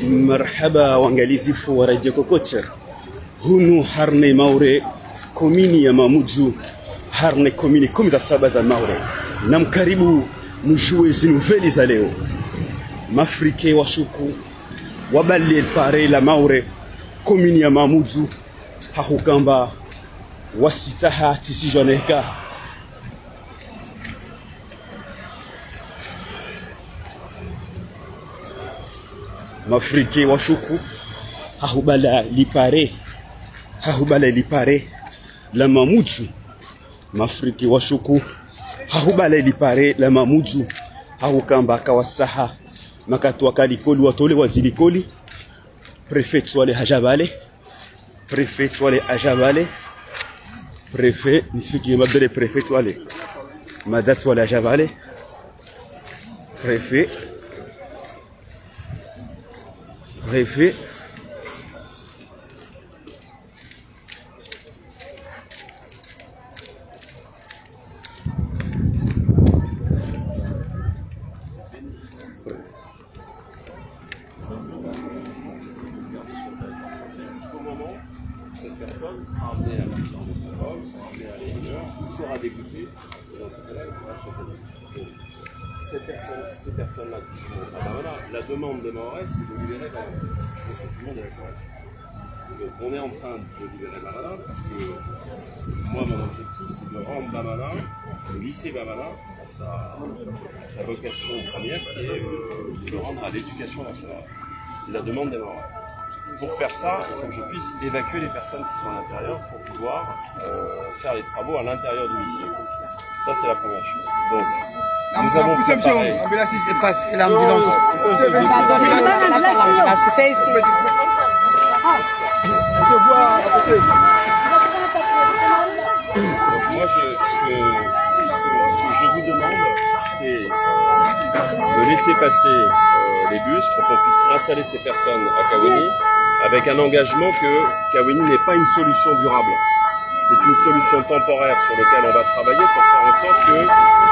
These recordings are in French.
Marhaba waangalizifu wa Radio Kokocher. Hunu harne Maure komini ya Mamudzu, harne komini 17 za Maure. Na mkaribu mjue zinuveli za leo. Mafrike washuku wabali pare la Maure komini ya Mamudzu hahukamba wasitaha tisijoneka. Mafrike washuku hahubala lipare la Mamudzu. Mafrike washuku hahubala lipare la Mamudzu hahukamba kawasaha makatu wakalikoli watole wazilikoli prefet wale hajabale prefet nisifiki mabere prefet wale madat wale hajabale prefet cette personne sera amenée à partir de contrôle, sera amenée à l'intérieur, il sera dégoûté, et dans ce cas-là, il pourra être ces personnes-là qui sont la demande des Mahorais, c'est de libérer Bamana. Je pense que tout le monde est d'accord avec ça. Donc on est en train de libérer Bamana parce que moi, mon objectif, c'est de rendre Bamana, de lisser Bamana à sa vocation première, qui est de le rendre à l'éducation nationale. C'est la demande des Mahorais. Pour faire ça, il faut que je puisse évacuer les personnes qui sont à l'intérieur pour pouvoir faire les travaux à l'intérieur du lycée. Ça, c'est la première chose. Donc, nous avons préparé... C'est pas l'ambulance. C'est ici. On te voit à côté. Donc moi, ce que je vous demande, c'est de laisser passer les bus pour qu'on puisse installer ces personnes à Kawéni, avec un engagement que Kawéni n'est pas une solution durable. C'est une solution temporaire sur laquelle on va travailler pour faire en sorte que,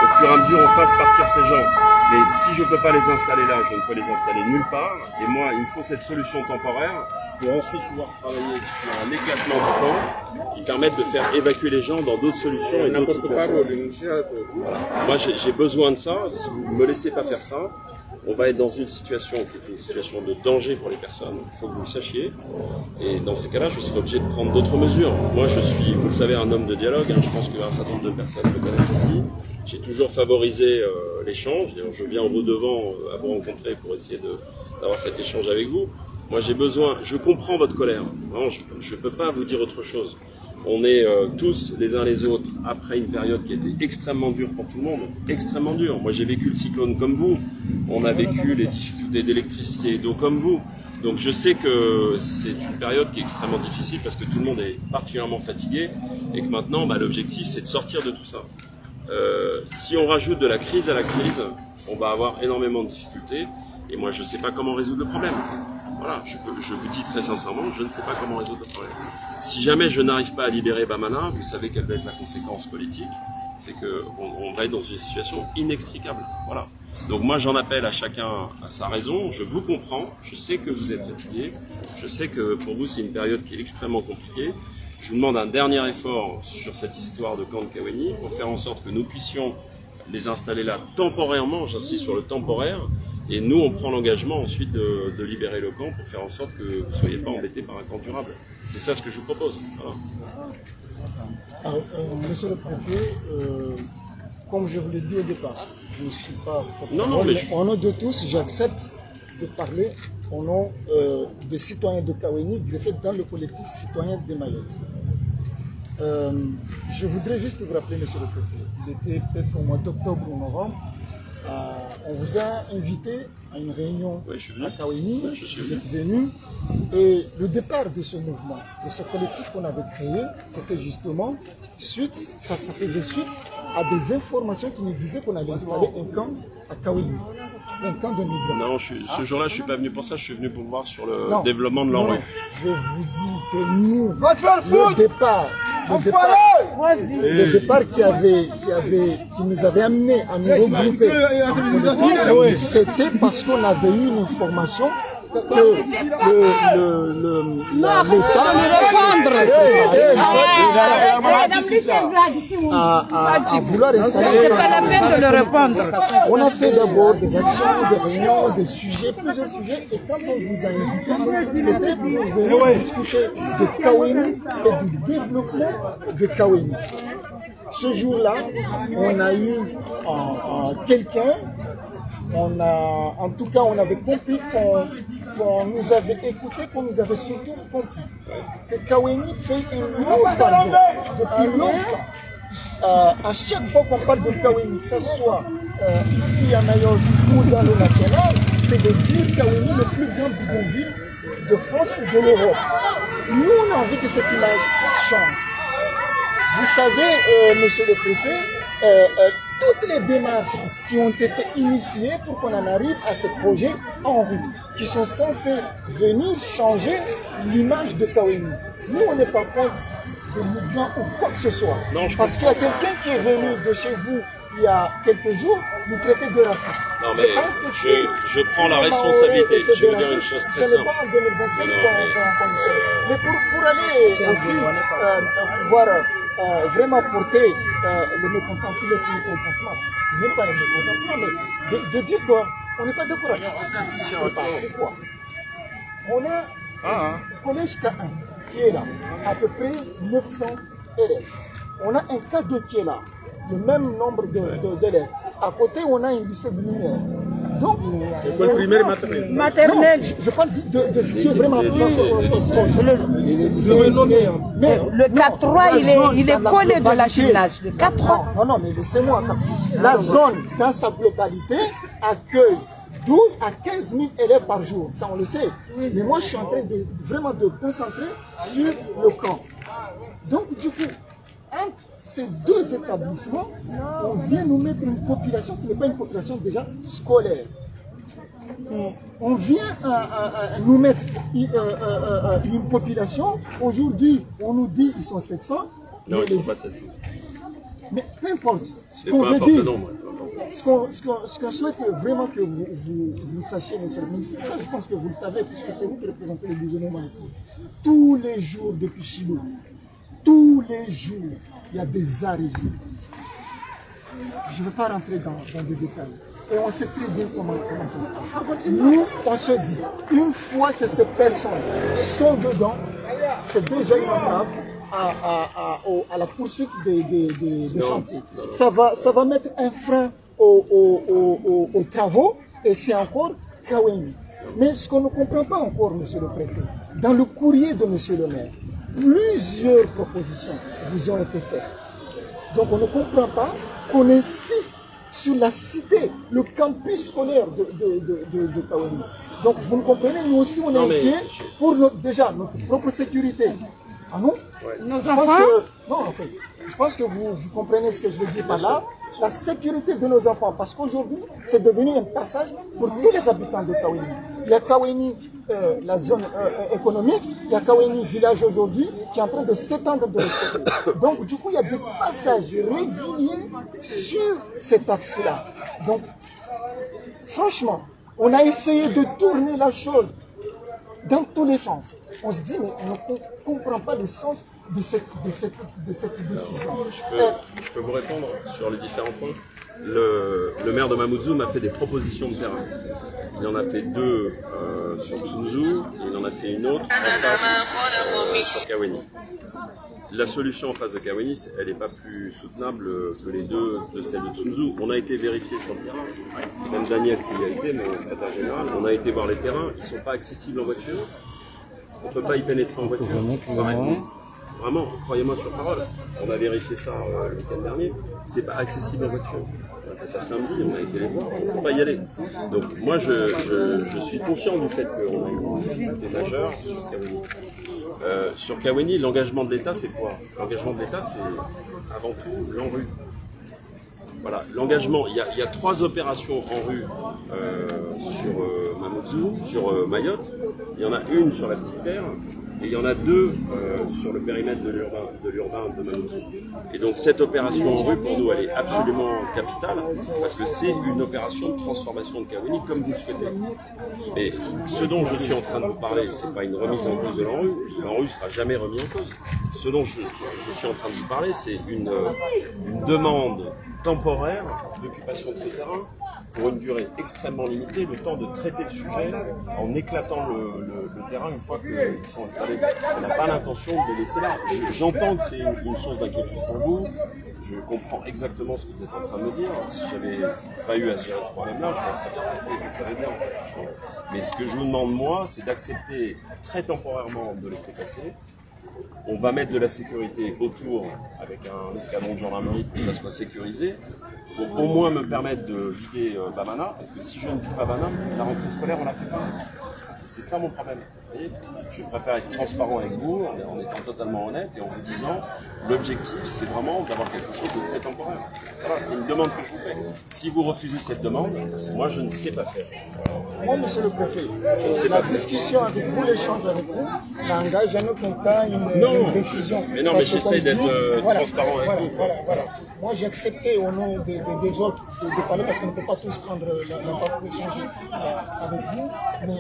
au fur et à mesure, on fasse partir ces gens. Mais si je ne peux pas les installer là, je ne peux les installer nulle part. Et moi, il me faut cette solution temporaire pour ensuite pouvoir travailler sur un éclatement du temps qui permette de faire évacuer les gens dans d'autres solutions et d'autres situations. Voilà. Moi, j'ai besoin de ça. Si vous ne me laissez pas faire ça, on va être dans une situation qui est une situation de danger pour les personnes. Il faut que vous le sachiez. Et dans ces cas-là, je serai obligé de prendre d'autres mesures. Moi, je suis, vous le savez, un homme de dialogue. Je pense qu'un certain nombre de personnes me connaissent ici. J'ai toujours favorisé l'échange. Je viens au devant à vous rencontrer pour essayer d'avoir cet échange avec vous. Moi, j'ai besoin, je comprends votre colère. Non, je ne peux pas vous dire autre chose. On est tous les uns les autres après une période qui a été extrêmement dure pour tout le monde, extrêmement dure. Moi j'ai vécu le cyclone comme vous, on a vécu les difficultés d'électricité et d'eau comme vous. Donc je sais que c'est une période qui est extrêmement difficile parce que tout le monde est particulièrement fatigué et que maintenant l'objectif c'est de sortir de tout ça. Si on rajoute de la crise à la crise, on va avoir énormément de difficultés et moi je ne sais pas comment résoudre le problème. Voilà, je vous dis très sincèrement, je ne sais pas comment résoudre le problème. Si jamais je n'arrive pas à libérer Bamana, vous savez quelle va être la conséquence politique, c'est qu'on va être dans une situation inextricable. Voilà. Donc moi j'en appelle à chacun à sa raison, je vous comprends, je sais que vous êtes fatigués, je sais que pour vous c'est une période qui est extrêmement compliquée. Je vous demande un dernier effort sur cette histoire de camp de Kawéni pour faire en sorte que nous puissions les installer là temporairement, j'insiste sur le temporaire. Et nous, on prend l'engagement ensuite de libérer le camp pour faire en sorte que vous ne soyez pas embêtés par un camp durable. C'est ça ce que je vous propose. Voilà. Alors, monsieur le préfet, comme je vous l'ai dit au départ, je ne suis pas... Au nom de tous, j'accepte de parler au nom des citoyens de Kawéni, greffés dans le collectif citoyen des Mayotte. Je voudrais juste vous rappeler, monsieur le préfet, il était peut-être au mois d'octobre ou novembre, on vous a invité à une réunion à Kawéni, vous êtes venus, et le départ de ce mouvement, de ce collectif qu'on avait créé, c'était justement ça faisait suite à des informations qui nous disaient qu'on allait installer un camp à Kawéni, un camp de migrants. Non, ce jour-là, je ne suis pas venu pour ça, je suis venu pour voir sur le développement de l'Enrue. Je vous dis que nous, le départ le départ qui nous avait amené à nous regrouper, c'était parce qu'on avait eu une information que l'État à vouloir installer. C'est pas la peine de le répondre. On a fait d'abord des actions, des réunions, des sujets, plusieurs sujets, et quand on vous a invité, c'était pour venir discuter de Kaweni et du développement de Kaweni. Ce jour-là, on a eu quelqu'un, en tout cas, on avait compris qu'on nous avait écouté, qu'on nous avait surtout compris que Kaweni paye un lourd fardeau depuis longtemps. À chaque fois qu'on parle de Kaweni, que ce soit ici à Mayotte ou dans le national, c'est de dire Kaweni le plus grand bidonville de France ou de l'Europe. Nous, on a envie que cette image change. Vous savez, monsieur le préfet, toutes les démarches qui ont été initiées pour qu'on en arrive à ce projet en rue, qui sont censés venir changer l'image de Kaweni. Nous, on n'est pas contre des migrants ou quoi que ce soit. Non, parce qu'il y a quelqu'un qui est venu de chez vous il y a quelques jours, nous traiter de raciste. Non, mais je prends la responsabilité. Je vais vous dire une chose très simple. Ce n'est pas en 2025 qu'on le sait. Mais pour aller aussi pouvoir vraiment porter le mécontentement, le mécontentement, même pas le mécontentement, mais de dire quoi, on n'est pas d'accord avec ça. On a un collège K1 qui est là, à peu près 900 élèves. On a un K2 qui est là, le même nombre d'élèves. À côté, on a un lycée lumière. Donc, école primaire et maternelle. Je parle de ce qui est vraiment mais le 4-3, il est collé de la gymnase. Le 4-3. Non, mais laissez-moi. La zone, dans sa globalité, accueille 12 à 15 000 élèves par jour. Ça, on le sait. Mais moi, je suis en train de vraiment de concentrer sur le camp. Donc, du coup, entre ces deux établissements, on vient nous mettre une population qui n'est pas une population déjà scolaire. On vient nous mettre une population, aujourd'hui on nous dit qu'ils sont 700. Non, ils ne sont pas 700. Mais peu importe. Ce qu'on veut dire, ce qu'on souhaite vraiment que vous sachiez, monsieur le ministre, ça je pense que vous le savez, puisque c'est vous qui représentez le gouvernement ici. Tous les jours depuis Chilou, tous les jours, il y a des arrivées. Je ne vais pas rentrer dans des détails. Et on sait très bien comment ça se passe. Nous, on se dit, une fois que ces personnes sont dedans, c'est déjà une entrave à la poursuite des chantiers. Ça va mettre un frein aux travaux, et c'est encore Kaweni. Mais ce qu'on ne comprend pas encore, monsieur le préfet, dans le courrier de monsieur le maire, plusieurs propositions vous ont été faites. Donc on ne comprend pas qu'on insiste sur la cité, le campus scolaire de Kaweni. Donc vous me comprenez, nous aussi on est inquiets pour déjà notre propre sécurité. Ah non? Nos enfants? Non, en fait, je pense que vous comprenez ce que je veux dire par là. La sécurité de nos enfants, parce qu'aujourd'hui, c'est devenu un passage pour tous les habitants de Kaweni. Il y a Kaweni, la zone économique, il y a Kaweni village aujourd'hui qui est en train de s'étendre de l'autre côté. Donc, du coup, il y a des passages réguliers sur cet axe-là. Donc, franchement, on a essayé de tourner la chose dans tous les sens. On se dit, mais on ne comprend pas le sens de cette décision. Je peux vous répondre sur les différents points. Le maire de Mamoudzou m'a fait des propositions de terrain. Il en a fait deux sur Tsunzu, et il en a fait une autre en face sur Kaweni. La solution en face de Kaweni, elle n'est pas plus soutenable que les deux de celle de Tsunzu. On a été vérifié sur le terrain. C'est même Daniel qui y a été, mon secrétaire général. On a été voir les terrains, ils ne sont pas accessibles en voiture. On ne peut pas y pénétrer en voiture. Vraiment, croyez-moi sur parole. On a vérifié ça le week-end dernier. C'est pas accessible en voiture. On a fait ça samedi, on a été les voir, on ne peut pas y aller. Donc moi, je suis conscient du fait qu'on a une difficulté majeure sur Kaweni. Sur Kaweni, l'engagement de l'État, c'est quoi? L'engagement de l'État, c'est avant tout l'ANRU. Voilà, l'engagement, il y a 3 opérations en rue sur Mamoudzou, sur Mayotte. Il y en a une sur la Petite Terre et il y en a 2 sur le périmètre de l'urbain de Mamoudzou. Et donc cette opération en rue, pour nous, elle est absolument capitale, parce que c'est une opération de transformation de Kaweni comme vous le souhaitez. Mais ce dont je suis en train de vous parler, c'est pas une remise en cause de l'ANRU. L'ANRU ne sera jamais remis en cause. Ce dont je suis en train de vous parler, c'est une demande temporaire d'occupation de ce terrain pour une durée extrêmement limitée, le temps de traiter le sujet en éclatant le terrain une fois qu'ils sont installés. On n'a pas l'intention de les laisser là. J'entends que c'est une source d'inquiétude pour vous. Je comprends exactement ce que vous êtes en train de me dire. Si j'avais pas eu à gérer ce problème-là, je m'en serais bien passé, vous le savez bien. Mais ce que je vous demande, moi, c'est d'accepter très temporairement de laisser passer. On va mettre de la sécurité autour avec un escadron de gendarmerie pour que ça soit sécurisé, pour au moins me permettre de vider Bamana, parce que si je ne vis pas Bamana, la rentrée scolaire, on la fait pas. C'est ça mon problème. Et je préfère être transparent avec vous, en étant totalement honnête et en vous disant, l'objectif, c'est vraiment d'avoir quelque chose de très temporaire. Voilà, c'est une demande que je vous fais. Si vous refusez cette demande, moi, je ne sais pas faire. Moi, monsieur le préfet, je ne sais la pas discussion avec vous, l'échange avec vous, n'engage en aucun cas une décision. Mais non, mais j'essaie d'être transparent avec vous. Voilà. Moi, j'ai accepté au nom des autres de parler parce qu'on ne peut pas tous prendre la parole pour échanger avec vous. Mais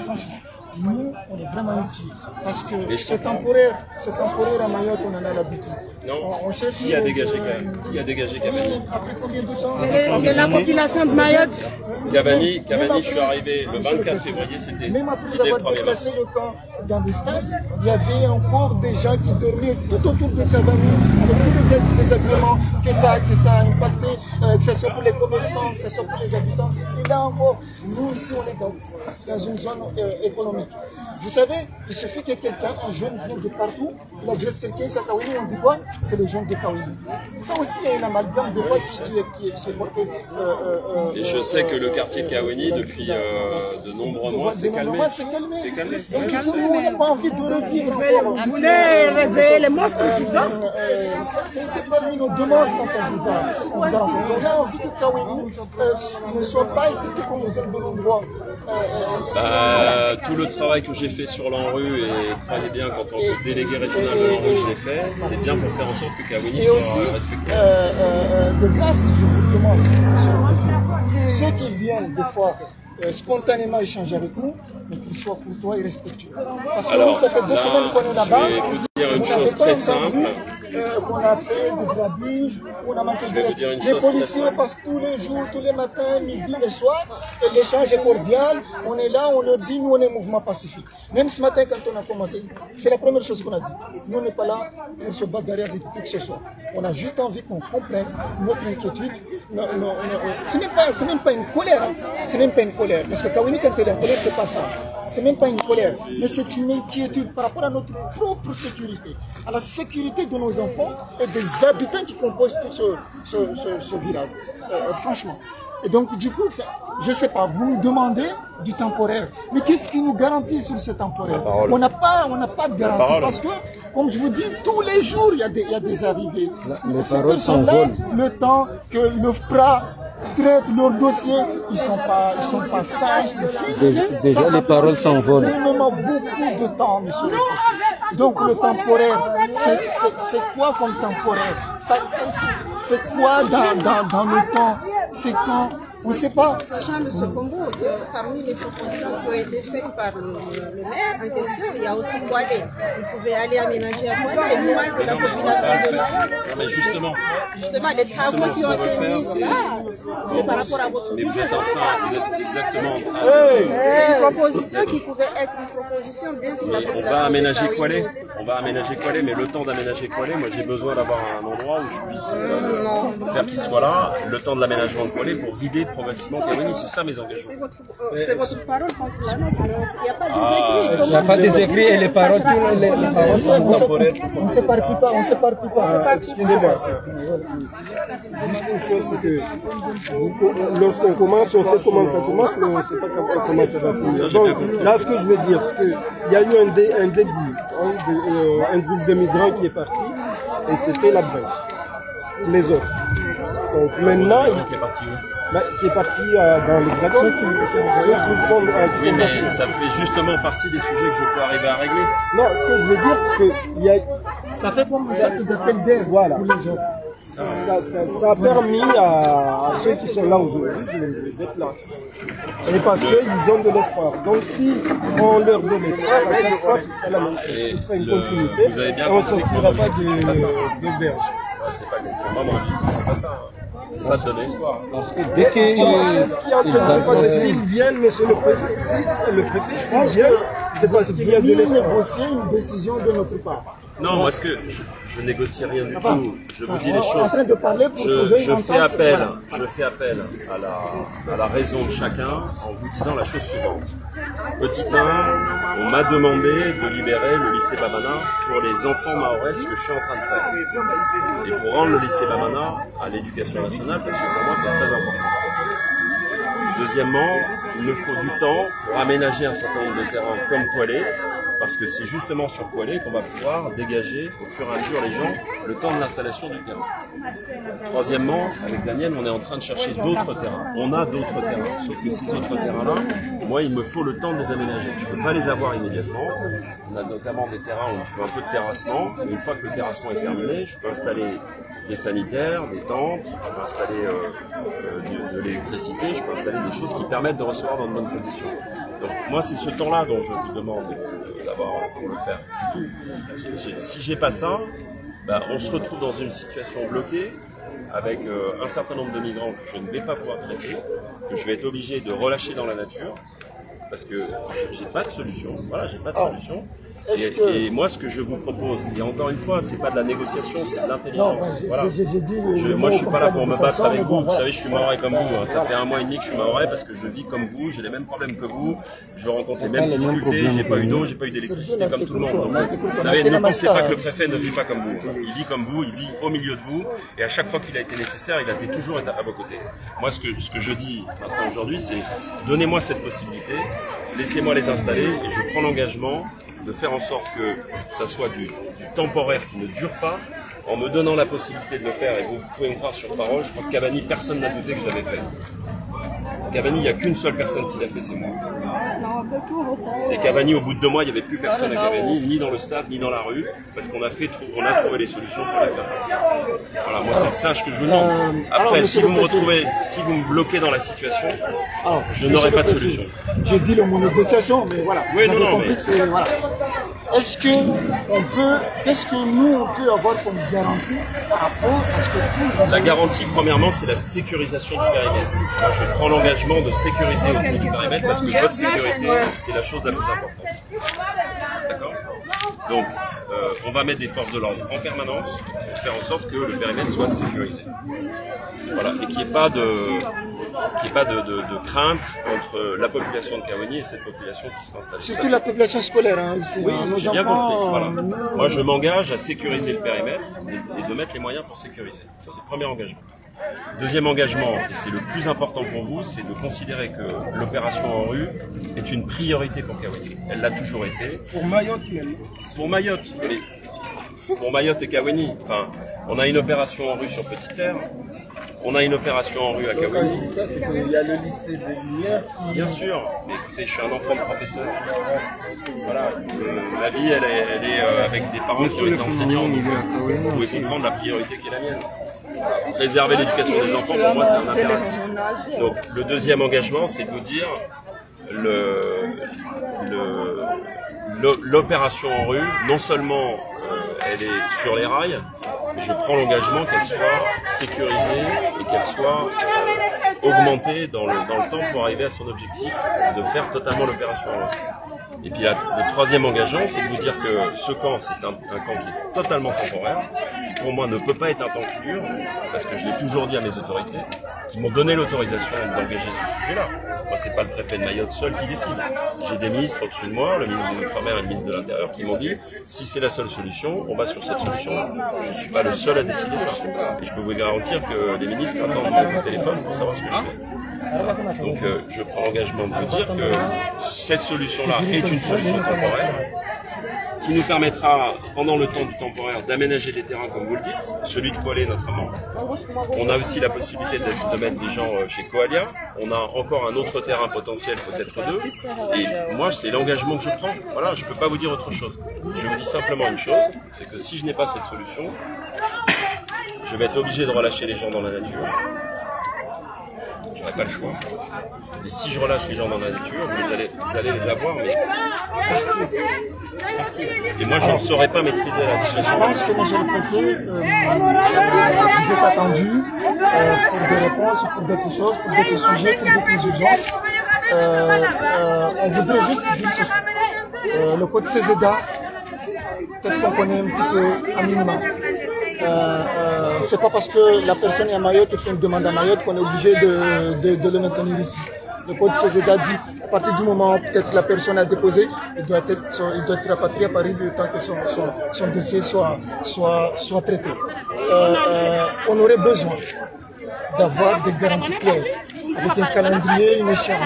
franchement, nous, on est vraiment inquiets. Parce que ce temporaire à Mayotte, on en a l'habitude. Non, on cherche qui a dégagé Kaweni? Après combien de temps? De la population de Mayotte. Kaweni, je suis arrivé le 24 février, c'était même après l'idée le avoir 1er mars. déplacé le camp dans le stade, il y avait encore des gens qui dormaient tout autour de Kaweni, avec tous les désagréments que ça a impacté, que ce soit pour les commerçants, que ce soit pour les habitants. Et là encore, nous ici, on est dans une zone économique. Vous savez, il suffit que quelqu'un, un jeune vienne de partout, il agresse quelqu'un, c'est à Kaweni, on dit quoi? C'est le jeune de Kaweni. Ça aussi, il y a une amalgame de voix qui est porté. Et je sais que le quartier de Kaweni, depuis de nombreux mois, s'est calmé. C'est calmé. Et du coup, nous, on n'a pas envie de revivre. On voulait réveiller les monstres qui dorment. Ça a été parmi nos demandes quand on vous a rencontré. On a envie que Kaweni ne soit pas étiqueté comme aux autres de l'endroit. Tout le travail que j'ai fait sur l'ANRU, et croyez bien qu'en tant que délégué régional de l'ANRU, je l'ai fait, c'est bien pour faire en sorte que Kaweni soit respecté. De grâce, je vous demande, monsieur le préfet, ceux qui viennent des fois spontanément échanger avec nous, qu'ils soient courtois et respectueux. Parce que nous, ça fait 2 semaines qu'on est là-bas. Je vais vous dire une chose très simple. On a fait du grabuge, on a manqué de... Les policiers passent tous les jours, tous les matins, midi, le soir, et l'échange est cordial. On est là, on leur dit, nous on est mouvement pacifique. Même ce matin, quand on a commencé, c'est la première chose qu'on a dit. Nous on n'est pas là pour se bagarrer avec qui que ce soit. On a juste envie qu'on comprenne notre inquiétude. C'est même pas une colère. Hein. C'est même pas une colère. Parce que Kaweni, quand elle est en colère, c'est pas ça. C'est même pas une colère. Mais c'est une inquiétude par rapport à notre propre sécurité, à la sécurité de nos enfants et des habitants qui composent tout ce village. Franchement. Et donc, du coup, je ne sais pas, vous nous demandez du temporaire. Mais qu'est-ce qui nous garantit sur ce temporaire? On n'a pas de garantie parce que, comme je vous dis, tous les jours, il y a des arrivées. Ces personnes-là, le temps que le FPRA traite leur dossier, ils sont pas sages. Déjà, les paroles s'envolent. Ça prend beaucoup de temps, monsieur le préfet. Donc, le temporaire, c'est quoi comme temporaire? C'est quoi dans le temps? C'est quand? On ne sait pas. Sachant de ce Congo, parmi les propositions qui ont été faites par le maire en question, il y a aussi Kouadé. Vous pouvez aller aménager à Kouadé, loin de la population de Mayotte. Non, mais justement, les travaux qui ont été mis là, c'est par rapport à votre mais vous êtes exactement en train c'est une proposition qui pouvait être une proposition bien pour la population. On va aménager Kouadé. On va aménager Kouadé, mais le temps d'aménager Kouadé, moi j'ai besoin d'avoir un endroit où je puisse faire qu'il soit là, le temps de l'aménagement de Kouadé pour vider progressivement Kaweni, c'est ça mes engagements. C'est votre parole contre la nôtre. Il n'y a pas d'écrits. Il n'y a pas des écrits et les paroles, les paroles sont temporaires. On ne s'éparpille pas, Excusez-moi. Juste une chose, c'est que lorsqu'on commence, on sait comment ça commence, mais on ne sait pas comment ça va finir. Donc là, ce que je veux dire, c'est qu'il y a eu un début, un groupe de migrants qui est parti, et c'était la Brèche. Les autres. Donc maintenant, qui est parti dans l'Hexagone, Oui, mais ça fait justement partie des sujets que je peux arriver à régler. Non, ce que je veux dire, c'est que ça fait comme une sorte d'appel d'air pour les autres. Ça a permis à ceux qui sont là aujourd'hui d'être là. Et parce qu'ils ont de l'espoir. Donc si on leur donne l'espoir, à chaque fois ce sera la même chose. Ce sera une continuité. Vous avez bien et on ne compris sortira que pas c'est d'auberge. C'est moi mon objectif, c'est pas ça. C'est pas de donner espoir. Parce que dès que C'est ce qui est en train de se passer. S'ils viennent, monsieur le préfet, s'ils viennent, c'est parce qu'il y a de l'espoir. Négocier une décision de notre part. Non, moi, je négocie rien du tout. Je vous dis les En choses. train de parler pour trouver Je une fais entente, appel voilà. à la raison de chacun en vous disant la chose suivante. Petit 1, on m'a demandé de libérer le lycée Bamana pour les enfants mahorais, ce que je suis en train de faire. Et pour rendre le lycée Bamana à l'éducation nationale, parce que pour moi c'est très important. Deuxièmement, il me faut du temps pour aménager un certain nombre de terrains comme Poilé, parce que c'est justement sur Poilé qu'on va pouvoir dégager au fur et à mesure les gens le temps de l'installation du terrain. Troisièmement, avec Daniel, on est en train de chercher d'autres terrains. On a d'autres terrains, sauf que ces autres terrains-là, moi, il me faut le temps de les aménager. Je ne peux pas les avoir immédiatement. On a notamment des terrains où il faut un peu de terrassement. Mais une fois que le terrassement est terminé, je peux installer des sanitaires, des tentes, je peux installer de l'électricité, je peux installer des choses qui permettent de recevoir dans de bonnes conditions. Donc moi, c'est ce temps-là dont je vous demande d'avoir pour le faire. C'est tout. Si j'ai pas ça, ben, on se retrouve dans une situation bloquée avec un certain nombre de migrants que je ne vais pas pouvoir traiter, que je vais être obligé de relâcher dans la nature, parce que j'ai pas de solution. Voilà, j'ai pas de solution. Et moi, ce que je vous propose, et encore une fois, c'est pas de la négociation, c'est de l'intelligence. Voilà. Moi, je suis pas là pour me battre avec vous. Vous savez, je suis mahorais comme vous. Hein. Ça fait 1 mois et demi que je suis mahorais parce que je vis comme vous, j'ai les mêmes problèmes que vous, je rencontre les mêmes difficultés, j'ai pas eu d'eau, j'ai pas eu d'électricité comme tout le monde. Donc, vous savez, ne pensez pas que le préfet ne vit pas comme vous. Il vit comme vous, il vit au milieu de vous, et à chaque fois qu'il a été nécessaire, il a été toujours à vos côtés. Moi, ce que je dis maintenant aujourd'hui, c'est donnez-moi cette possibilité, laissez-moi les installer, et je prends l'engagement de faire en sorte que ça soit du temporaire qui ne dure pas, en me donnant la possibilité de le faire, et vous pouvez me croire sur parole, je crois que Cavani, personne n'a douté que je l'avais fait. Cavani, il n'y a qu'une seule personne qui l'a fait, c'est moi. Et Cavani, au bout de 2 mois, il n'y avait plus personne à Cavani, ni dans le stade, ni dans la rue, parce qu'on a trouvé les solutions pour la faire partir. Voilà, moi c'est ça que je vous demande. Après, si vous me bloquez dans la situation, je n'aurai pas de solution. J'ai dit le mot négociation, mais voilà. Oui, non, mais... Voilà. Qu'est-ce que nous on peut avoir comme garantie par rapport à ce que La garantie, premièrement, c'est la sécurisation du périmètre. Moi, je prends l'engagement de sécuriser au niveau du périmètre parce que votre sécurité, c'est la chose la plus importante. D'accord ? Donc, on va mettre des forces de l'ordre en permanence pour faire en sorte que le périmètre soit sécurisé. Voilà, et qu'il n'y ait pas de crainte entre la population de Cavani et cette population qui sera installée. Surtout la population scolaire, hein, ici. Oui, j'ai bien compris. Voilà. Moi, je m'engage à sécuriser le périmètre et de mettre les moyens pour sécuriser. Ça, c'est le premier engagement. Deuxième engagement, et c'est le plus important pour vous, c'est de considérer que l'opération en rue est une priorité pour Cavani. Elle l'a toujours été. Pour Mayotte même. Pour Mayotte, mais pour Mayotte et Cavani. Enfin, on a une opération en rue sur Petite Terre. On a une opération en rue à Cavani. Ça, c'est qu'il y a le lycée des Lumières qui... Bien sûr, mais écoutez, je suis un enfant de professeur. Voilà, ma vie, elle est avec des parents qui ont été enseignants. Donc, vous pouvez comprendre la priorité qui est la mienne. Préserver l'éducation des enfants, pour moi, c'est un impératif. Donc, le deuxième engagement, c'est de vous dire l'opération en rue, non seulement elle est sur les rails, mais je prends l'engagement qu'elle soit sécurisée et qu'elle soit augmentée dans le temps pour arriver à son objectif de faire totalement l'opération en rue. Et puis le troisième engagement, c'est de vous dire que ce camp, c'est un camp qui est totalement temporaire, qui pour moi ne peut pas être un temps dur, parce que je l'ai toujours dit à mes autorités, qui m'ont donné l'autorisation d'engager ce sujet-là. Moi, c'est pas le préfet de Mayotte seul qui décide. J'ai des ministres au-dessus de moi, le ministre de l'Outre-mer et le ministre de l'Intérieur, qui m'ont dit, si c'est la seule solution, on va sur cette solution-là. Je suis pas le seul à décider ça. Et je peux vous garantir que les ministres attendent mon téléphone pour savoir ce que je fais. Donc je prends l'engagement de vous dire que cette solution-là est une solution temporaire qui nous permettra, pendant le temps du temporaire, d'aménager des terrains comme vous le dites, celui de Koalé notamment. On a aussi la possibilité de mettre des gens chez Koalia. On a encore un autre terrain potentiel, peut-être 2. Et moi, c'est l'engagement que je prends. Voilà, je ne peux pas vous dire autre chose. Je vous dis simplement une chose, c'est que si je n'ai pas cette solution, je vais être obligé de relâcher les gens dans la nature. Je n'aurai pas le choix. Et si je relâche les gens dans la nature, vous allez les avoir, mais partout. Et moi, je ne saurais pas maîtriser la situation. Je pense que monsieur le préfet, vous êtes attendu pour des réponses, pour d'autres choses, pour d'autres sujets, pour d'autres urgences. On voudrait juste dire ceci. Le code CESEDA, peut-être qu'on connaît un petit peu à minimum. C'est pas parce que la personne est à Mayotte et fait une demande à Mayotte qu'on est obligé de le maintenir ici. Le code CESEDA dit à partir du moment où peut-être la personne a déposé, il doit être rapatrié à Paris le temps que son dossier soit traité. On aurait besoin d'avoir des garanties claires, avec un calendrier, une échéance.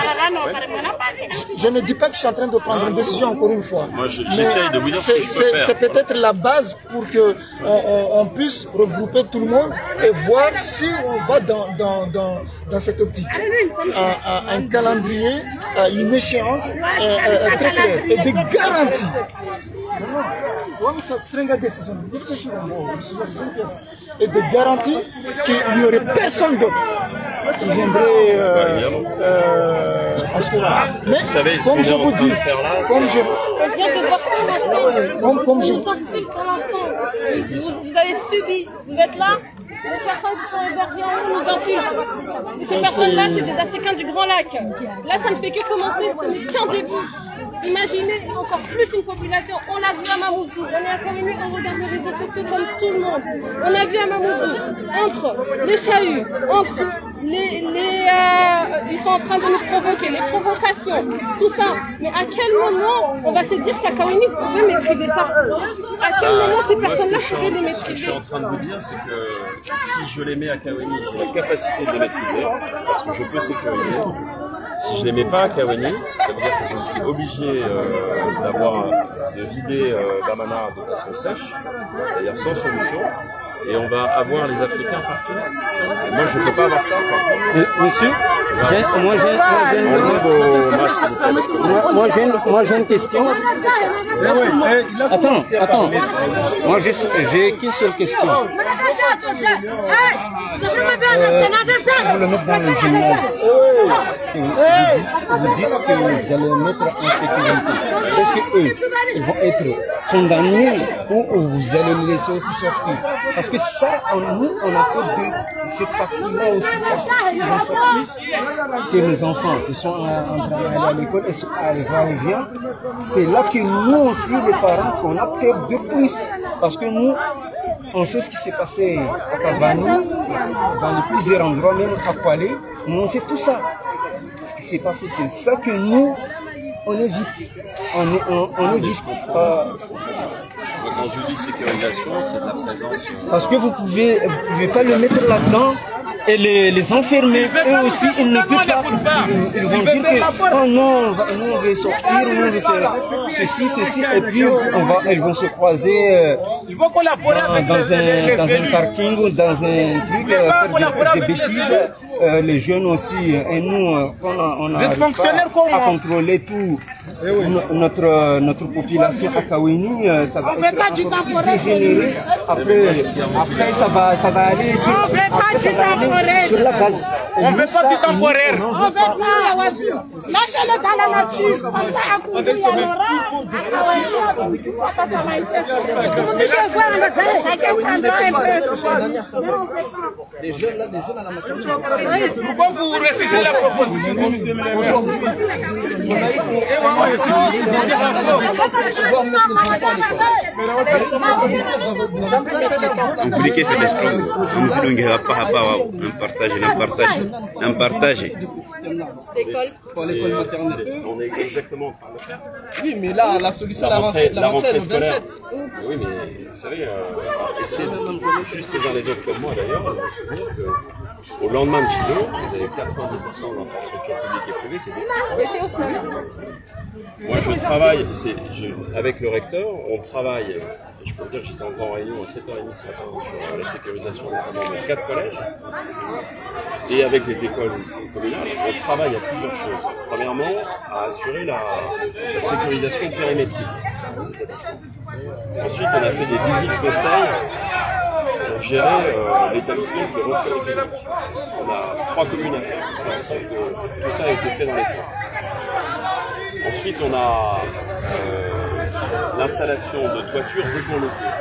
Je ne dis pas que je suis en train de prendre une décision encore une fois. Moi, j'essaye de vous dire ce que je peux faire. C'est peut-être la base pour qu'on puisse regrouper tout le monde et voir si on va dans cette optique. Un calendrier, une échéance très claire et des garanties. Et des garanties qu'il n'y aurait personne d'autre qui viendrait à ce là. Mais savez, comme je vous dis, vous avez subi, vous êtes là, les personnes qui sont hébergées en haut nous insultent. Et ces personnes-là, c'est des Africains du Grand Lac. Là, ça ne fait que commencer, ce n'est qu'un début. Imaginez encore plus une population. On l'a vu à Mamoudzou, on est à Kaoéni, on regarde les réseaux sociaux comme tout le monde. On a vu à Mamoudzou, entre les chahuts, entre ils sont en train de nous provoquer, les provocations, tout ça. Mais à quel moment on va se dire qu'à Kaoéni, vous pouvez maîtriser ça? À quel moment ces personnes-là pouvaient les maîtriser? Ce que je suis en train de vous dire, c'est que si je les mets à Kaoéni, j'ai la capacité de les maîtriser, parce que je peux sécuriser. Si je ne les mets pas à Kaoéni, ça veut dire que je suis obligé de vider Bamana de façon sèche, c'est-à-dire sans solution, et on va avoir les Africains partout. Et moi, je ne peux pas avoir ça. Monsieur, moi j'ai une question. Attends. Moi j'ai qu'une seule question. Vous le mettez dans le gymnase. Vous dites que vous allez mettre en sécurité. Est-ce qu'eux, ils vont être condamnés ou vous allez les laisser aussi sortir? Parce que ça, nous, on a peur de cette partie-là aussi. Parce que s'ils vont sortir, que nos enfants, ils sont en train d'aller à l'école, et va-et-vient, c'est là que nous aussi, les parents, qu'on a peur de plus. Parce que nous, on sait ce qui s'est passé à Cavani, dans plusieurs endroits, même à Koalé, nous on sait tout ça. Ce qui s'est passé, c'est ça que nous, on évite. On évite. Quand je dis sécurisation, c'est de la présence. Parce que vous pouvez pas le mettre là-dedans et les enfermer. Eux aussi, ils ne peuvent pas. Ils vont dire que, oh non, nous on veut sortir, nous on veut faire ceci, et puis ils vont se croiser dans un parking ou dans un truc, faire des bêtises. Les jeunes aussi, et nous, on a à contrôler tout notre population à Kaoéni, ça va être dégénéré. Après ça va aller sur la base. On ne veut pas du temporaire. On veut pas. Lâchez-le dans la nature. Comme ça, à courir, il y aura. Chacun prendra un peu. Les jeunes à la maternité. Pourquoi vous refusez la proposition de M. le maire? Vous voulez faire des choses, nous ne pas un partage. On est exactement en train de le faire. Oui, mais là, la solution, la rentrée scolaire. Oui, mais vous savez, essayez de juste les uns les autres comme moi d'ailleurs, de se dire que Au lendemain de Chilo, vous avez 90% de l'infrastructure publique et privée qui est détruite. Moi, je travaille, avec le recteur, on travaille, je peux vous dire que j'étais encore en réunion à 7h30 ce matin sur la sécurisation notamment de 4 collèges, et avec les écoles communales, on travaille à plusieurs choses. Premièrement, à assurer la sécurisation périmétrique. Ensuite, on a fait des visites conseils pour gérer l'établissement qui est refait. On a 3 communes à faire pour faire en sorte que tout ça a été fait dans les temps. Ensuite, on a l'installation de toitures déconlocées.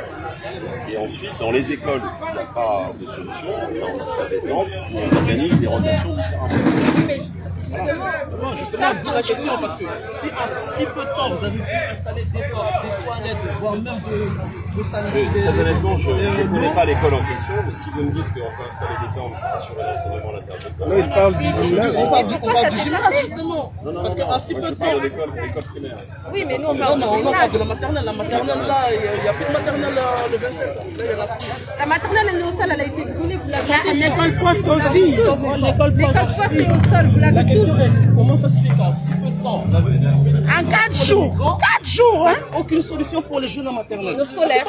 Et ensuite, dans les écoles où il n'y a pas de solution, on installe des tentes où on organise des rotations différentes. Non, justement, d'où la question, parce que si en si peu de temps vous avez pu installer des portes, des toilettes, voire même de salles. Très honnêtement, je ne connais pas l'école en question, mais si vous me dites qu'on peut installer des tentes pour assurer l'enseignement à l'intérieur de l'école. Non, il parle du gymnase. On parle du gymnase, justement. Non, parce qu'en si peu de je parle de l'école primaire. Oui, mais nous on parle on parle de la maternelle. La maternelle, là, il n'y a plus de maternelle le 27. Là, il y en a plus. La maternelle, elle est au sol, elle a été brûlée, vous l'avez Il y a une école poste aussi. L'école poste est au sol, vous l'avez tous. Comment ça se fait qu'en si peu de temps, En 4 jours. 4 jours, hein. aucune solution pour les jeunes en maternelle? Nos scolaires,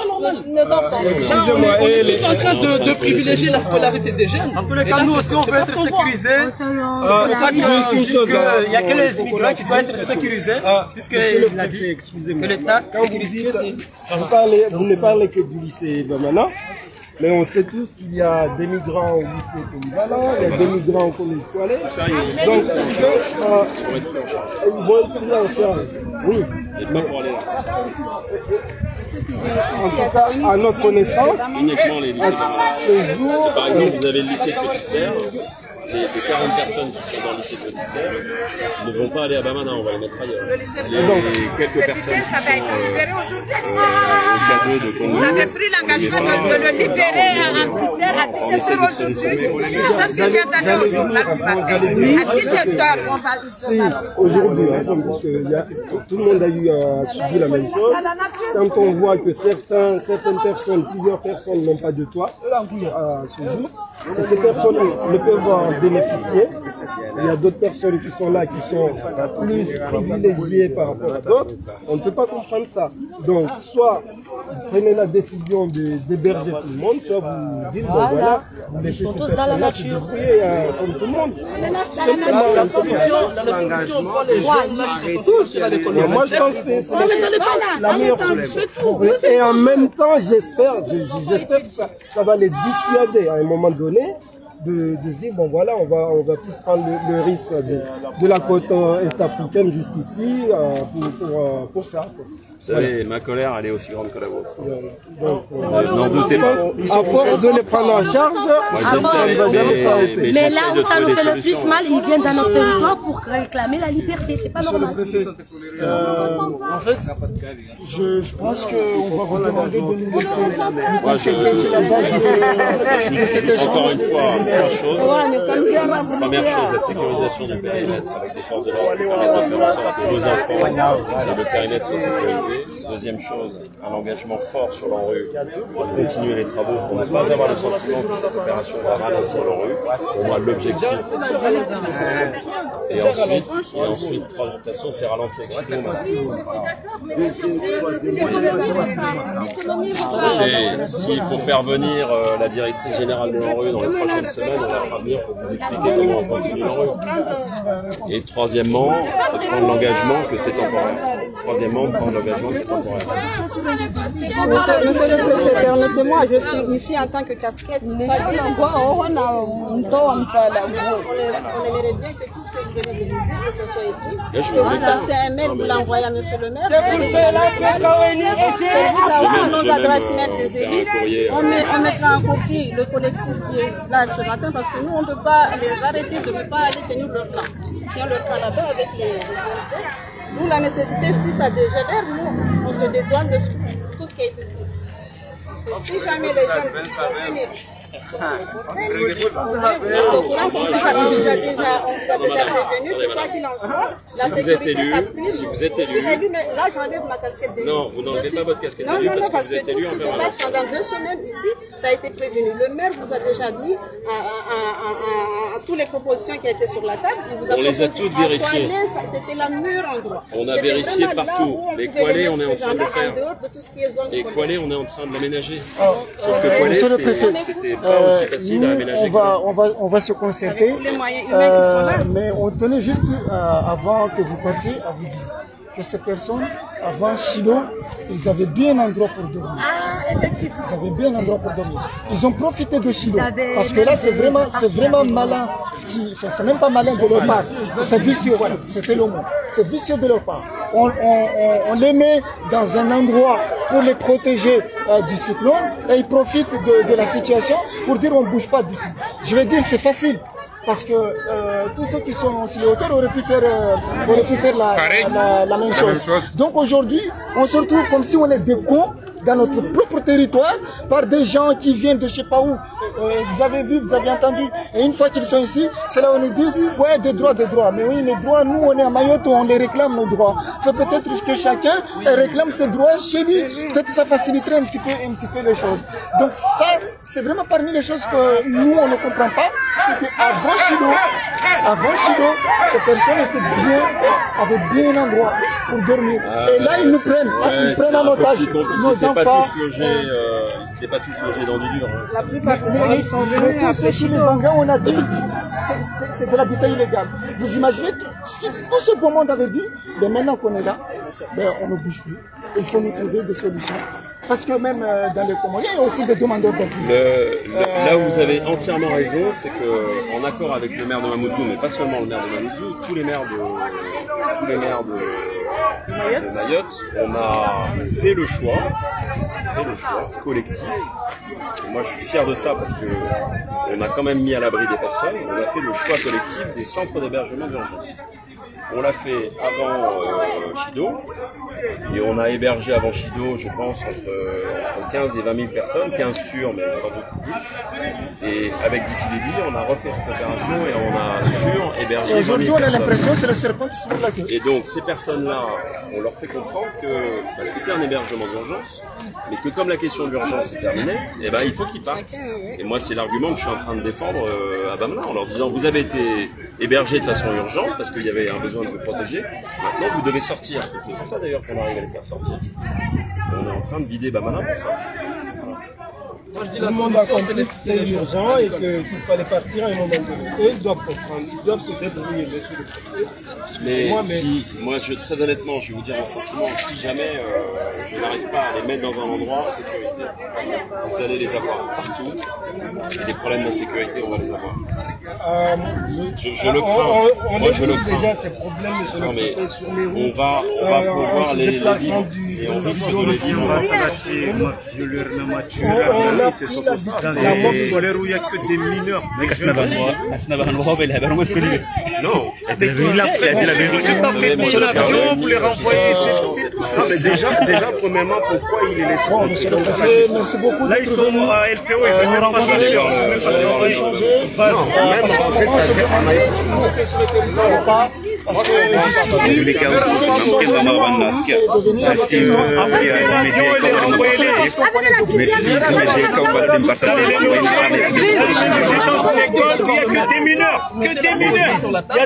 nos enfants. Là, on est tous en train de privilégier la scolarité des jeunes. En tous les cas, nous aussi, on veut être sécurisés. Il n'y a que les immigrants qui doivent être sécurisés, puisqu'il a dit que l'État sécurise. Vous ne parlez que du lycée Bamana, mais on sait tous qu'il y a des migrants au lycée Polyvalent, il y a des migrants au collège Toilette. Donc, ils vont être pris en charge. Oui. Mais, en tout cas, à notre connaissance, uniquement les lycées. à ce jour, Par exemple, vous avez le lycée de Petite-Terre. Les 40 personnes qui sont dans le lycée de Petite-Terre ne vont pas aller à Bamana, on va les mettre ailleurs. Les quelques personnes qui sont au cadeau de Congo. Vous avez pris l'engagement de le libérer en Petite-Terre à 17h aujourd'hui. C'est ça ce que j'ai entendu au journal du matin. À 17h, on va si aujourd'hui, parce que tout le monde a subi la même chose, quand on voit que certaines personnes, plusieurs personnes n'ont pas de toit à ce jour, et ces personnes ne peuvent en bénéficier. Il y a d'autres personnes qui sont là, qui sont plus privilégiées par rapport à d'autres. On ne peut pas comprendre ça. Donc, soit vous prenez la décision d'héberger tout le monde, soit vous dites, bon voilà, vous laissez ces personnes-là se débrouiller comme tout le monde. La solution, on prend les jeunes là qui sont tous à l'école. Moi, je pense que c'est la meilleure solution. Et en même temps, j'espère que ça va les dissuader à un moment donné de se dire, bon voilà, on va plus prendre le risque de la côte est-africaine jusqu'ici pour ça. Vous savez, ma colère, elle est aussi grande que la vôtre. N'en doutez pas. À force de les prendre en charge, mais là où ça nous fait le plus mal, ils viennent dans notre territoire pour réclamer la liberté. C'est pas normal. En fait, je pense qu'on va vous demander de nous laisser nous consulter sur la page de cet échange. Encore une fois, première chose, la sécurisation du périmètre avec des forces de l'ordre qui permettent de faire en sorte que nos enfants et le périmètre soient sécurisés. Deuxième chose, un engagement fort sur l'ANRU pour continuer les travaux, pour ne pas avoir le sentiment que cette opération va ralentir l'ANRU. Pour moi, l'objectif. Et ensuite, de toute façon, c'est ralenti avec Chino. Et s'il faut faire venir la directrice générale de l'ANRU dans les prochaines semaines, on va faire venir pour vous expliquer comment on continue l'ANRU. Et troisièmement, prendre l'engagement que c'est temporaire. Monsieur le Président, permettez-moi, je suis ici en tant que casquette. On aimerait bien que tout ce que vous venez de dire, que ce soit écrit. Que vous lancez un mail, vous l'envoyez à Monsieur le maire. C'est nos adresses mail des élus. On mettra en copie le collectif qui est là ce matin parce que nous, on ne peut pas les arrêter de ne pas aller tenir leur camp. Si on leur prend là-bas avec les nous, la nécessité, si ça dégénère, nous, on se dédouane de tout ce qui a été dit. Parce que si jamais les gens vont venir vous a déjà prévenu, quoi qu'il en soit. Si vous êtes élu, mais là j'enlève ma casquette d'élu. Non, vous n'enlevez pas votre casquette d'élu parce que vous êtes élu en permanence. Pendant 2 semaines ici, ça a été prévenu. Le maire vous a déjà dit à toutes les propositions qui étaient sur la table. On les a toutes vérifiées. C'était le meilleur endroit. On a vérifié partout. Les Koualé, on est en train de le faire. Les Koualé, on est en train de l'aménager. Sauf que Koualé, c'était pas aussi facile à aménager. On va se concerter. Les moyens humains qui sont là. Mais on tenait juste, avant que vous partiez, à vous dire que ces personnes, avant Chido, ils avaient bien un endroit pour dormir. Ah, effectivement. Ils avaient bien un endroit pour dormir. Ils ont profité de Chido. Parce que là, c'est vraiment malin. C'est même pas malin de leur part. C'est vicieux. Voilà. C'était le mot. C'est vicieux de leur part. On les met dans un endroit pour les protéger du cyclone et ils profitent de la situation pour dire on ne bouge pas d'ici. Je vais dire c'est facile. Parce que tous ceux qui sont sur les hauteurs auraient pu faire la même chose. Donc aujourd'hui, on se retrouve comme si on est des cons dans notre propre territoire par des gens qui viennent de je sais pas où. Vous avez vu, vous avez entendu. Et une fois qu'ils sont ici, c'est là où on nous dit ouais, des droits. Mais oui, les droits, nous on est à Mayotte, on les réclame nos droits. Faut peut-être que chacun réclame ses droits chez lui. Peut-être ça faciliterait un petit peu les choses. Donc ça, c'est vraiment parmi les choses que nous on ne comprend pas. C'est qu'avant Chido, ces personnes avaient bien un endroit pour dormir. Et là ils nous prennent en otage nos enfants. Ils n'étaient pas tous logés dans du dur. La plupart ils sont venus après Chido. Les Bangans, on a dit c'est de l'habitat illégal. Vous imaginez, si tout ce beau monde avait dit, mais maintenant qu'on est là, on ne bouge plus. Il faut nous trouver des solutions. Parce que même dans les Comores, il y a aussi des demandeurs d'asile. Là où vous avez entièrement raison, c'est qu'en accord avec le maire de Mamoudzou, mais pas seulement le maire de Mamoudzou, tous les maires de Mayotte, on a fait le choix collectif. Et moi je suis fier de ça parce que on a quand même mis à l'abri des personnes. On a fait le choix collectif des centres d'hébergement d'urgence. On l'a fait avant Chido et on a hébergé avant Chido, je pense, entre 15 et 20 000 personnes, 15 sûrs, mais sans doute plus. Et avec Dikiledi, on a refait cette opération et on a sur-hébergé 20 000 personnes. Aujourd'hui, on a l'impression que c'est le serpent qui se fout de la queue. Et donc, ces personnes-là, on leur fait comprendre que c'était un hébergement d'urgence, mais que comme la question de l'urgence est terminée, il faut qu'ils partent. Et moi, c'est l'argument que je suis en train de défendre à Bamna, en leur disant, vous avez été hébergés de façon urgente, parce qu'il y avait un besoin de vous protéger. Maintenant, vous devez sortir. Et c'est pour ça d'ailleurs qu'on arrive à les faire sortir. On est en train de vider Bamana pour ça. Moi je dis la solution c'est urgent et qu'il fallait partir à un moment donné. Eux ils doivent comprendre, ils doivent se débrouiller, monsieur le préfet. Moi très honnêtement, je vais vous dire mon sentiment, si jamais je n'arrive pas à les mettre dans un endroit sécurisé, vous allez les avoir partout. Et des problèmes d'insécurité, on va les avoir. Je le crains. Moi je le crains. Déjà ces problèmes, monsieur le préfet, sur les routes. On va pouvoir les vivre et on risque de les vivre. C'est surtout ça. Dans les modes scolaires où il n'y a que des mineurs. Non, juste après pour l'avion, vous les renvoyez, c'est tout ça. Déjà, premièrement, pourquoi il est laissé Merci beaucoup. Là, ils sont à LPO, ils ne veulent même pas sortir. Non, même après, sur le territoire ou pas. Parce que jusqu'ici, ceux qui sont venus, c'est de venir avec il n'y a que des mineurs, Il y a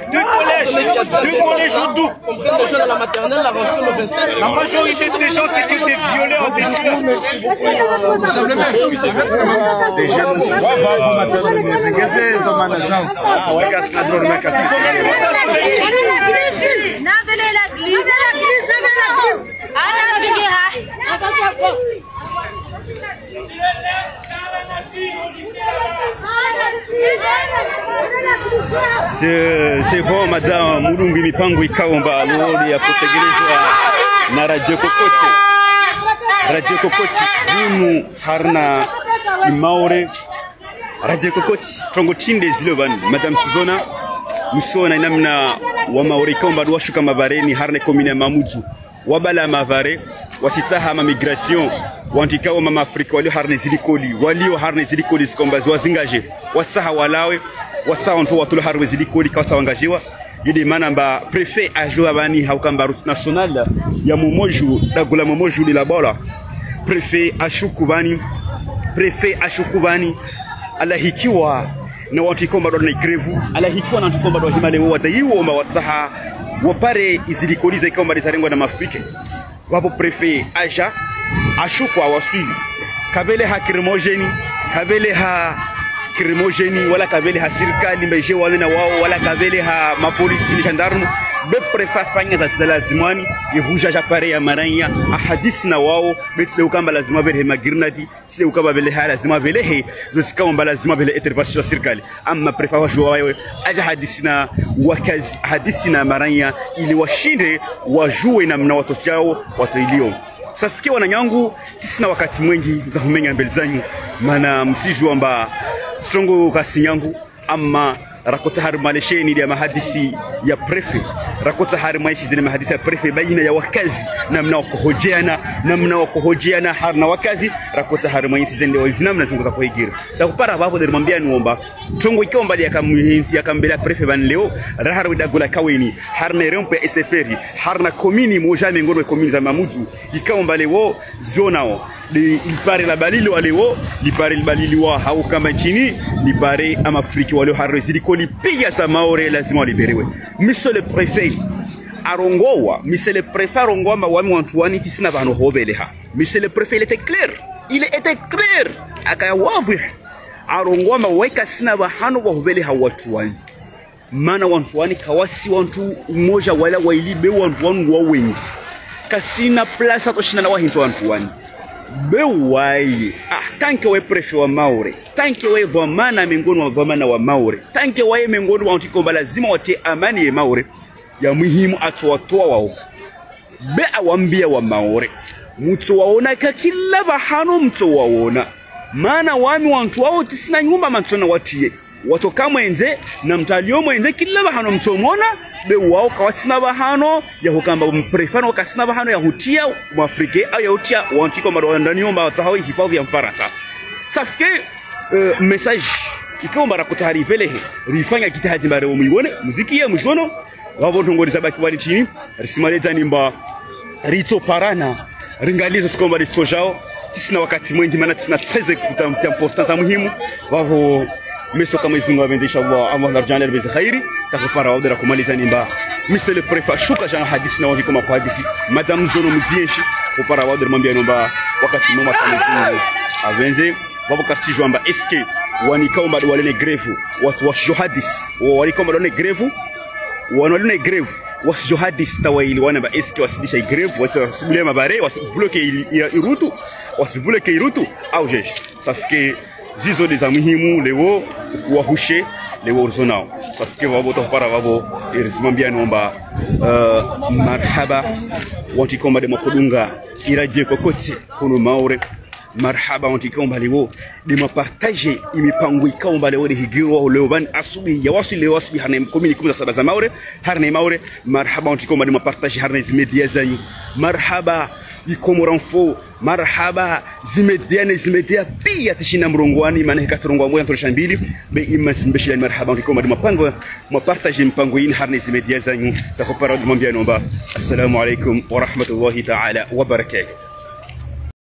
deux collèges au Doubs. Comprennent les jeunes à la maternelle, la rentrée le 27. La majorité de ces gens, c'est que des violeurs, des tueurs. Merci beaucoup. C'est bon madame mulungu mipango ikaomba lori ya kutegelezwa na Radio Kokoti. Radio Kokoti hunu harna imaure Radio Kokoti tongo tinde zile bani madame Suzona musona namna wa maure kaomba washuka mabareni harna komina Mamoudzou wabala mavare wasitsaha ma migration wantikao mama Afrika walio harne zilikoli sikombazi wazingaje wasaha walawe wasaha onto watulo harwe zilikoli kawasa wangajiwa yidi mana mba prefet ajoa bani haukamba route nationale ya momoju dagula momoju la bola prefet ashukubani alahikiwa na wantikomba do na grevu alahikiwa na wantikomba do himale wadaiwo mba wasaha wapare izilikoliza ikomba desarengwa na mafrike wapo prefet aja ashukwa wasili kabele ha crimogeni wala kabele ha serikali mbeje wale na wao wala kabele ha mapolisi ni gendarme be prefet fanya za lazimani yehuja japare ya maranya ahadisi na wao betide ukamba lazima bele magirnadi sile ukamba bele ha lazima bele he zosikamba lazima bele intervention ya serikali amma prefet wajua wao aja hadisi na wakazi hadisi na maranya ili washinde wajue na mna watoto wao watailio safiki wananyangu tisina wakati mwingi za humenya mbele zanyu mana msiju amba strongo kasinyangu ama rakota harmalesheni ya mahadisi ya prefet rakota harmaishi ya mahadisi ya prefet baina ya wakazi na mnaokohojeana harna wakazi rakota harmaishi zende wazinamna tungoza kuhigira takupara babo derimwambia niomba tongo ikiomba ya kamuhinsi ya kambela prefet ban leo raharu dagula kaweni harna rempe SFR harna komini moja mengono komini za mamudu ikaomba leo zonao il pare la balili walewo li pare le balili wa hau kama chini li pare ama Afrika walio harwe zilikoli piga za maore lazima liberiwe monsieur le préfet arongowa monsieur le préfet arongowa wami wantuani tisina bano hobeleha monsieur le préfet il était clair akaya wavu arongowa weka sina bahano wa hobeleha watuani mana wantuani kawasi wantu umoja wala wailibe wantuani wa wengi kasina plaza toshina na wahintu wantuani bewai tanke we prefet wa maore tanke we vamana mengoni wa vamana wa maore tanke we mengoni wa antikomba lazima wate amani ya maore ya muhimu atuwatoa wao be awambia wa maore mtu waona kakila bahano mtu waona maana wami wantu wao tisina nyumba mantona watie watoka mwenze na mtalio mwenze kila bahano mtu mwona be wao kawasina bahano ya hukamba prefano wakasina bahano ya hutia mwafrike au ya hutia wantiko marwanda nyumba watahawi hifadhi ya Mfaransa safike message ikomba rakutaharive rifanya kitahadi bare umibone muziki ya mujono wabo ntongoliza baki wali chini risimaleta nimba rito parana ringaliza sikomba lisojao tisina wakati mwingi maana tisina très importance muhimu wabo meso kama izunga bendesha wa amana rjana bezi khairi takupara wadera kumaliza nimba monsieur le préfet shuka jana hadisi na wazi kama kwa hadisi madame zono muzienshi kupara wadera mwambia nomba wakati noma kama avenze wabo kasijwa amba eske wanikaomba walene greve watu washo hadisi walikaomba walene greve wanalene greve wasjo hadisi tawaili wanamba eske wasidisha greve wasibule mabare wasibloke irutu au jesh safike zizo des muhimu leo kuwahushe leo zonao safike wabo topara wabo irizimambia nomba marhaba wantikomba de makodunga iraje kokote kono maore marhaba wantikomba leo de mapartage imipango ikaomba leo de higiro leo ban asubi ya wasu leo asubi harne komini 17 za maore harne maore marhaba wantikomba de mapartage harne zimedia zanyu marhaba ikomoranfo marhaba zimedia pia tishina mrongwani maana hikaturongwa moja ntosha mbili be imas mbeshia marhaba ngikoma de mapango mapartage mpango yin harne zimedia zanyu takopara mwambia nomba assalamu alaikum wa rahmatullahi ta'ala wa barakatuh.